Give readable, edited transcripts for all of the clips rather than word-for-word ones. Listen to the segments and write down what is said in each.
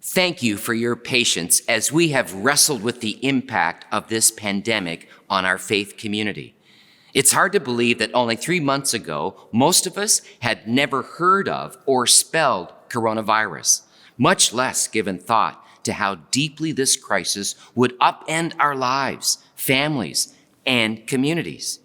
Thank you for your patience as we have wrestled with the impact of this pandemic on our faith community. It's hard to believe that only 3 months ago, most of us had never heard of or spelled coronavirus, much less given thought to how deeply this crisis would upend our lives, families, and communities.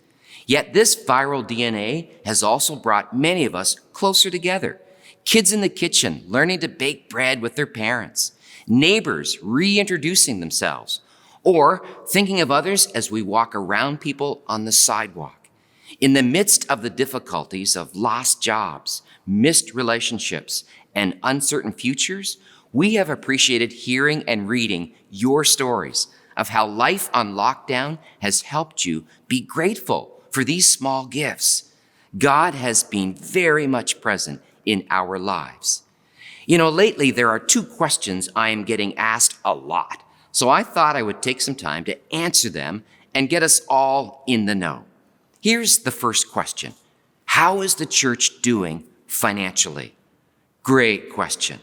Yet this viral DNA has also brought many of us closer together. Kids in the kitchen learning to bake bread with their parents, neighbors reintroducing themselves, or thinking of others as we walk around people on the sidewalk. In the midst of the difficulties of lost jobs, missed relationships, and uncertain futures, we have appreciated hearing and reading your stories of how life on lockdown has helped you be grateful for these small gifts. God has been very much present in our lives. Lately there are 2 questions I am getting asked a lot, so I thought I would take some time to answer them and get us all in the know. Here's the first question. How is the church doing financially? Great question.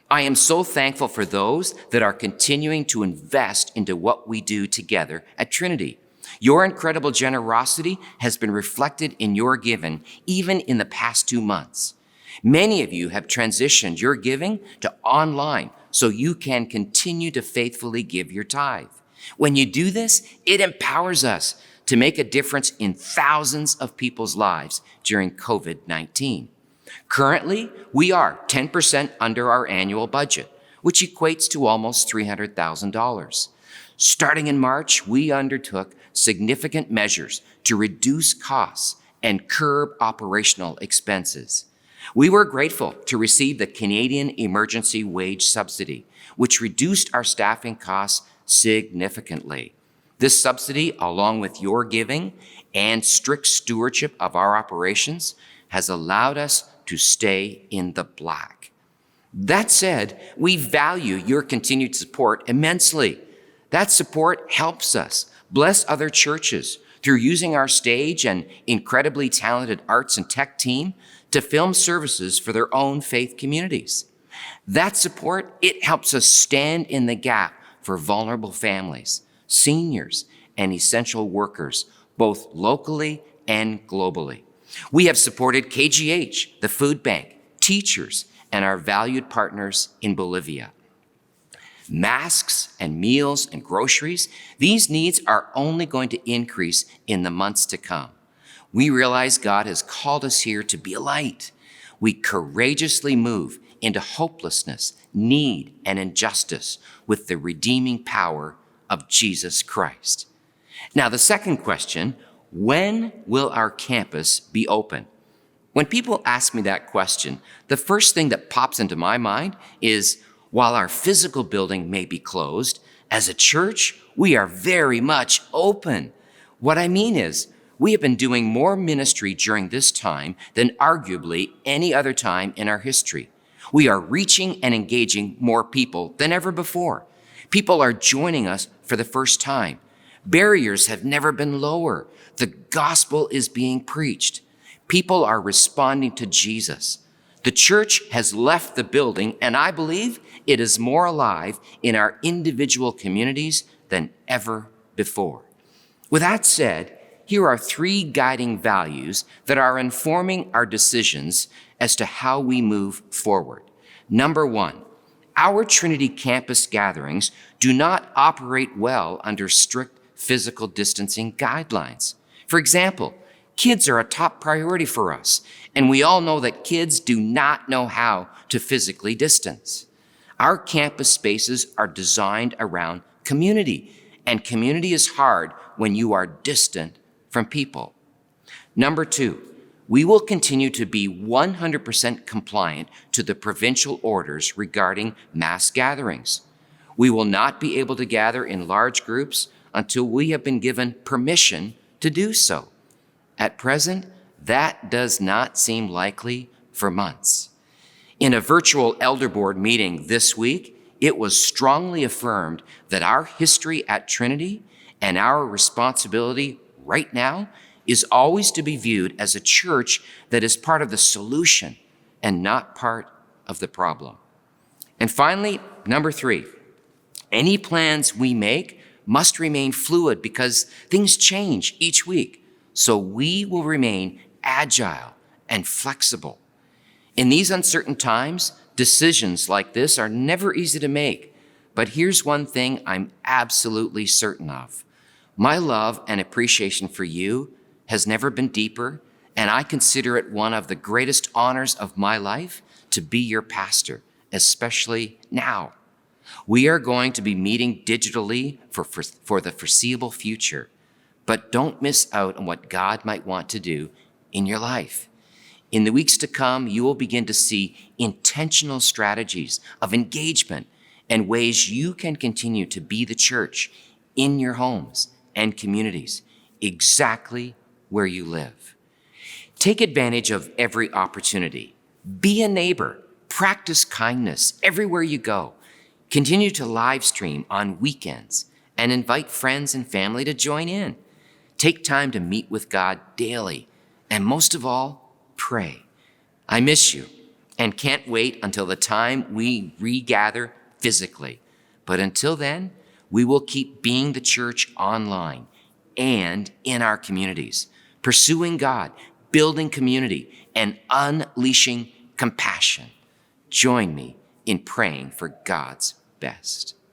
I am so thankful for those that are continuing to invest into what we do together at Trinity. Your incredible generosity has been reflected in your giving, even in the past 2 months. Many of you have transitioned your giving to online so you can continue to faithfully give your tithe. When you do this, it empowers us to make a difference in thousands of people's lives during COVID-19. Currently, we are 10% under our annual budget, which equates to almost $300,000. Starting in March, we undertook significant measures to reduce costs and curb operational expenses. We were grateful to receive the Canadian Emergency Wage Subsidy, which reduced our staffing costs significantly. This subsidy, along with your giving and strict stewardship of our operations, has allowed us to stay in the black. That said, we value your continued support immensely. That support helps us bless other churches through using our stage and incredibly talented arts and tech team to film services for their own faith communities. That support, it helps us stand in the gap for vulnerable families, seniors, and essential workers, both locally and globally. We have supported KGH, the food bank, teachers, and our valued partners in Bolivia. Masks and meals and groceries, these needs are only going to increase in the months to come. We realize God has called us here to be a light. We courageously move into hopelessness, need, and injustice with the redeeming power of Jesus Christ. Now, the second question, when will our campus be open? When people ask me that question, the first thing that pops into my mind is, while our physical building may be closed, as a church, we are very much open. What I mean is, we have been doing more ministry during this time than arguably any other time in our history. We are reaching and engaging more people than ever before. People are joining us for the first time. Barriers have never been lower. The gospel is being preached. People are responding to Jesus. The church has left the building, and I believe it is more alive in our individual communities than ever before. With that said, here are 3 guiding values that are informing our decisions as to how we move forward. Number 1, our Trinity campus gatherings do not operate well under strict physical distancing guidelines. For example, kids are a top priority for us, and we all know that kids do not know how to physically distance. Our campus spaces are designed around community, and community is hard when you are distant from people. Number 2, we will continue to be 100% compliant to the provincial orders regarding mass gatherings. We will not be able to gather in large groups until we have been given permission to do so. At present, that does not seem likely for months. In a virtual elder board meeting this week, it was strongly affirmed that our history at Trinity and our responsibility right now is always to be viewed as a church that is part of the solution and not part of the problem. And finally, number 3, any plans we make must remain fluid because things change each week. So we will remain agile and flexible. In these uncertain times, decisions like this are never easy to make. But here's one thing I'm absolutely certain of. My love and appreciation for you has never been deeper, and I consider it one of the greatest honors of my life to be your pastor, especially now. We are going to be meeting digitally for the foreseeable future, but don't miss out on what God might want to do in your life. In the weeks to come, you will begin to see intentional strategies of engagement and ways you can continue to be the church in your homes and communities, exactly where you live. Take advantage of every opportunity. Be a neighbor. Practice kindness everywhere you go. Continue to live stream on weekends and invite friends and family to join in. Take time to meet with God daily, and most of all, pray. I miss you and can't wait until the time we regather physically. But until then, we will keep being the church online and in our communities, pursuing God, building community, and unleashing compassion. Join me in praying for God's best.